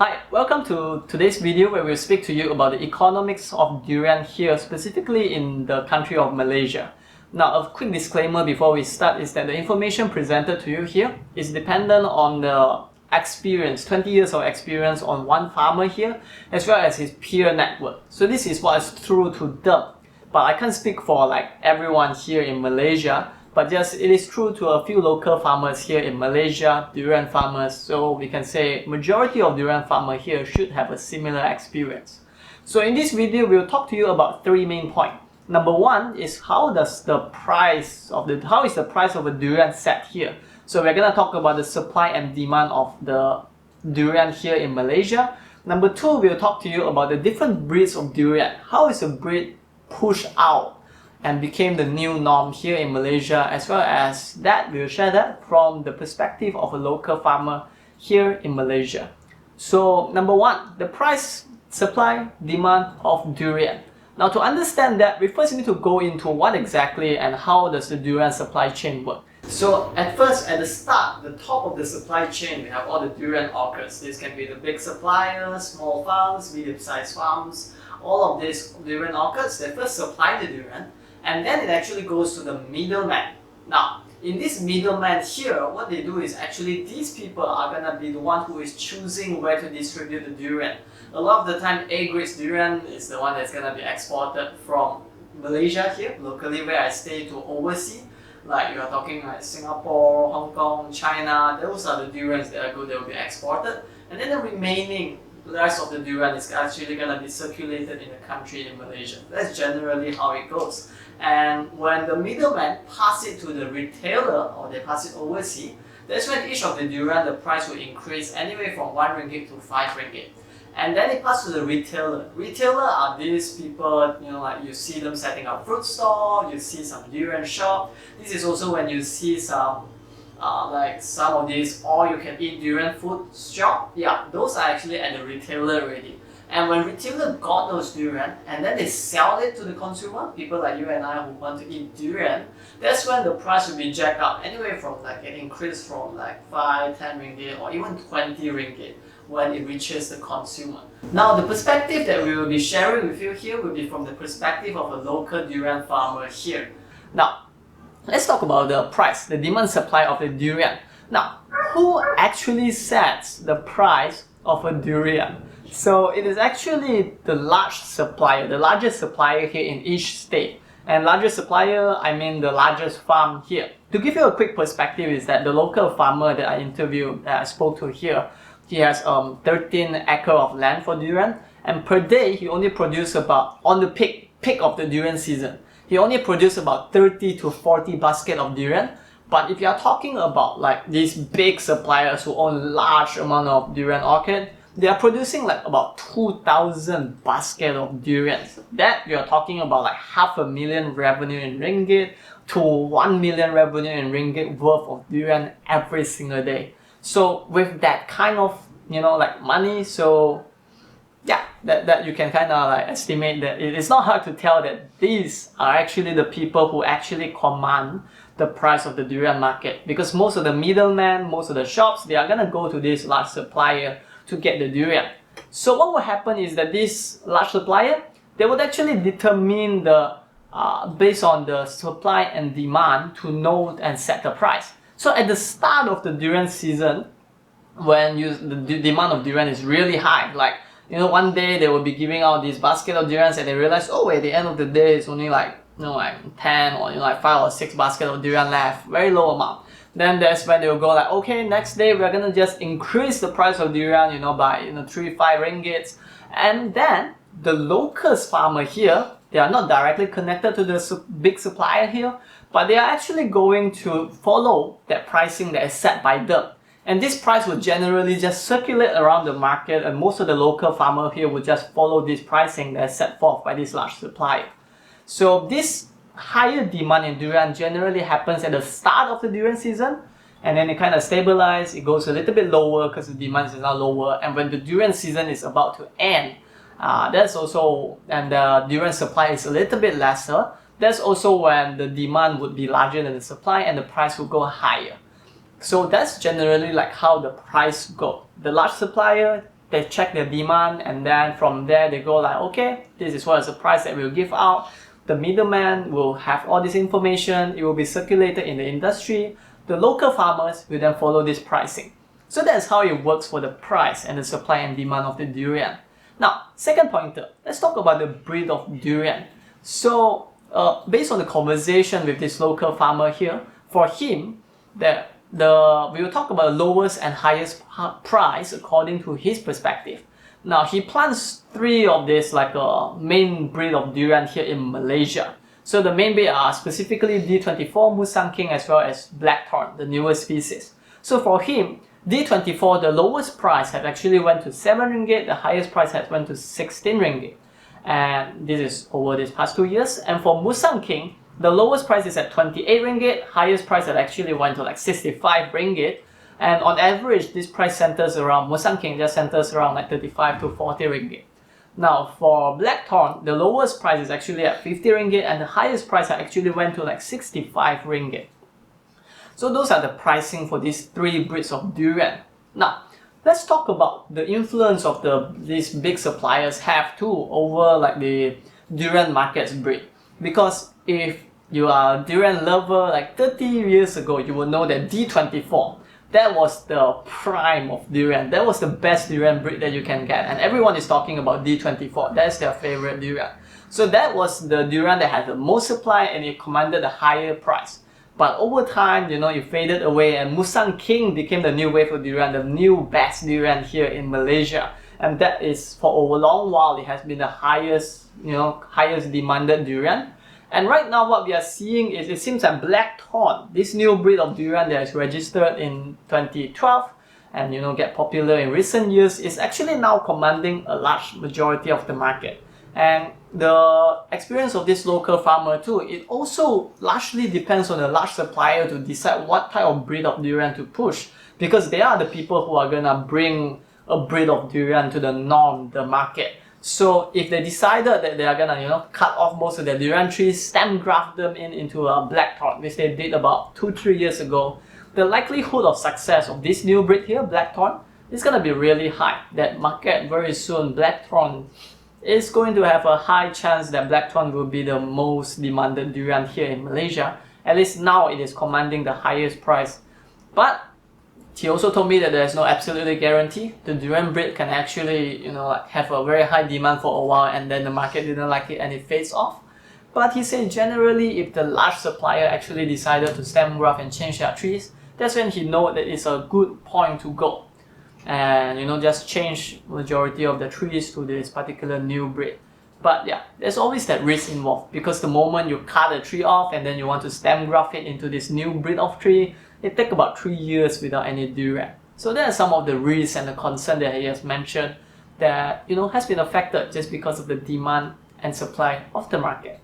Hi, welcome to today's video where we'll speak to you about the economics of durian here, specifically in the country of Malaysia. Now, a quick disclaimer before we start is that the information presented to you here is dependent on the experience, 20 years of experience on one farmer here, as well as his peer network. So this is what is true to them. But I can't speak for like everyone here in Malaysia, but just it is true to a few local farmers here in Malaysia, durian farmers, so we can say majority of durian farmers here should have a similar experience. So in this video, we'll talk to you about three main points. Number one is how is the price of a durian set here? So we're gonna talk about the supply and demand of the durian here in Malaysia. Number two, we'll talk to you about the different breeds of durian. How is a breed pushed out and became the new norm here in Malaysia, as well as that we'll share that from the perspective of a local farmer here in Malaysia. So number one, the price, supply, demand of durian. Now to understand that, we first need to go into what exactly and how does the durian supply chain work. So at first, at the start, the top of the supply chain, we have all the durian orchards. This can be the big suppliers, small farms, medium-sized farms. All of these durian orchards, they first supply the durian, and then it actually goes to the middleman. Now, in this middleman here, what they do is actually these people are gonna be the one who is choosing where to distribute the durian. A lot of the time, A-grade durian is the one that's gonna be exported from Malaysia here, locally where I stay, to overseas. Like you are talking like Singapore, Hong Kong, China, those are the durians that are good, that will be exported. And then the remaining rest of the durian is actually going to be circulated in the country in Malaysia. That's generally how it goes. And when the middleman pass it to the retailer, or they pass it overseas, that's when each of the durian, the price will increase anywhere from 1 ringgit to 5 ringgit. And then it passes to the retailer. Retailer are these people, like you see them setting up fruit stall, you see some durian shop. This is also when you see some like some of these all-you-can-eat durian food shop. Yeah, those are actually at the retailer already. And when retailer got those durian and then they sell it to the consumer, people like you and I who want to eat durian, that's when the price will be jacked up anywhere from like an increase from like 5, 10 ringgit or even 20 ringgit when it reaches the consumer. Now the perspective that we will be sharing with you here will be from the perspective of a local durian farmer here. Now, let's talk about the price, the demand supply of the durian. Now, who actually sets the price of a durian? So it is actually the largest supplier here in each state. And largest supplier, I mean the largest farm here. To give you a quick perspective is that the local farmer that I interviewed, that I spoke to here, he has 13 acres of land for durian, and per day he only produces about, on the peak of the durian season, he only produces about 30 to 40 baskets of durian. But if you are talking about like these big suppliers who own large amount of durian orchard, they are producing like about 2,000 baskets of durians. That you are talking about like 500,000 revenue in ringgit to 1 million revenue in ringgit worth of durian every single day. So with that kind of like money, so yeah, that you can kind of like estimate that it's not hard to tell that these are actually the people who actually command the price of the durian market, because most of the middlemen, most of the shops, they are gonna go to this large supplier to get the durian. So what will happen is that this large supplier, they would actually determine the based on the supply and demand to know and set the price. So at the start of the durian season, when the demand of durian is really high, like one day they will be giving out this basket of durians and they realize, oh, at the end of the day it's only like 10 or like 5 or 6 baskets of durian left, very low amount. Then that's when they will go like, okay, next day we're gonna just increase the price of durian, by 3-5 ringgits. And then the local farmer here, they are not directly connected to the big supplier here, but they are actually going to follow that pricing that is set by them. And this price will generally just circulate around the market, and most of the local farmer here will just follow this pricing that is set forth by this large supplier. So this higher demand in durian generally happens at the start of the durian season, and then it kind of stabilizes, it goes a little bit lower because the demand is now lower, and when the durian season is about to end, and the durian supply is a little bit lesser, that's also when the demand would be larger than the supply and the price will go higher. So that's generally like how the price go. The large supplier they check their demand, and then from there they go like, okay, this is what is the price that we'll give out. The middleman will have all this information, it will be circulated in the industry. The local farmers will then follow this pricing. So that's how it works for the price and the supply and demand of the durian. Now, second pointer, let's talk about the breed of durian. So, based on the conversation with this local farmer here, for him, we will talk about the lowest and highest price according to his perspective. Now, he plants 3 of this like a main breed of durian here in Malaysia. So the main breed are specifically D24, Musang King, as well as Blackthorn, the newest species. So for him, D24, the lowest price has actually went to 7 ringgit, the highest price has went to 16 ringgit. And this is over these past 2 years. And for Musang King, the lowest price is at 28 ringgit, highest price that actually went to like 65 ringgit. And on average, this price centers around, Musang King just centers around like 35 to 40 ringgit. Now for Blackthorn, the lowest price is actually at 50 ringgit and the highest price actually went to like 65 ringgit. So those are the pricing for these 3 breeds of durian. Now, let's talk about the influence of these big suppliers have too over like the durian market's breed. Because if you are a durian lover, like 30 years ago, you will know that D24, that was the prime of durian. That was the best durian breed that you can get. And everyone is talking about D24. That's their favorite durian. So that was the durian that had the most supply and it commanded a higher price. But over time, it faded away and Musang King became the new wave of durian, the new best durian here in Malaysia. And that is, for over a long while, it has been the highest demanded durian. And right now what we are seeing is, it seems that Blackthorn, this new breed of durian that is registered in 2012 and get popular in recent years, is actually now commanding a large majority of the market. And the experience of this local farmer too, it also largely depends on the large supplier to decide what type of breed of durian to push, because they are the people who are gonna bring a breed of durian to the market. So if they decided that they are gonna cut off most of their durian trees, stem graft them into a Blackthorn, which they did about 2-3 years ago, the likelihood of success of this new breed here, Blackthorn, is gonna be really high. That market very soon, Blackthorn is going to have a high chance that Blackthorn will be the most demanded durian here in Malaysia. At least now it is commanding the highest price. But he also told me that there is no absolutely guarantee. The durian breed can actually, have a very high demand for a while and then the market didn't like it and it fades off. But he said generally, if the large supplier actually decided to stem graft and change their trees, that's when he knows that it's a good point to go. And just change majority of the trees to this particular new breed. But yeah, there's always that risk involved, because the moment you cut a tree off and then you want to stem graft it into this new breed of tree, it takes about 3 years without any durian. So there are some of the risks and the concern that he has mentioned that has been affected just because of the demand and supply of the market.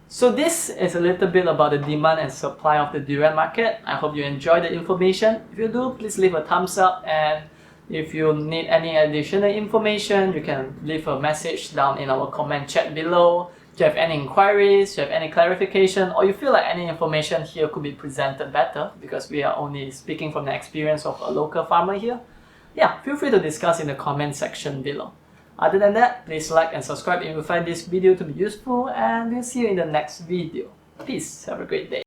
So this is a little bit about the demand and supply of the durian market. I hope you enjoyed the information. If you do, please leave a thumbs up, and if you need any additional information, you can leave a message down in our comment chat below. If you have any inquiries, if you have any clarification, or you feel like any information here could be presented better because we are only speaking from the experience of a local farmer here, yeah, feel free to discuss in the comment section below. Other than that, please like and subscribe if you find this video to be useful, and we'll see you in the next video. Peace, have a great day.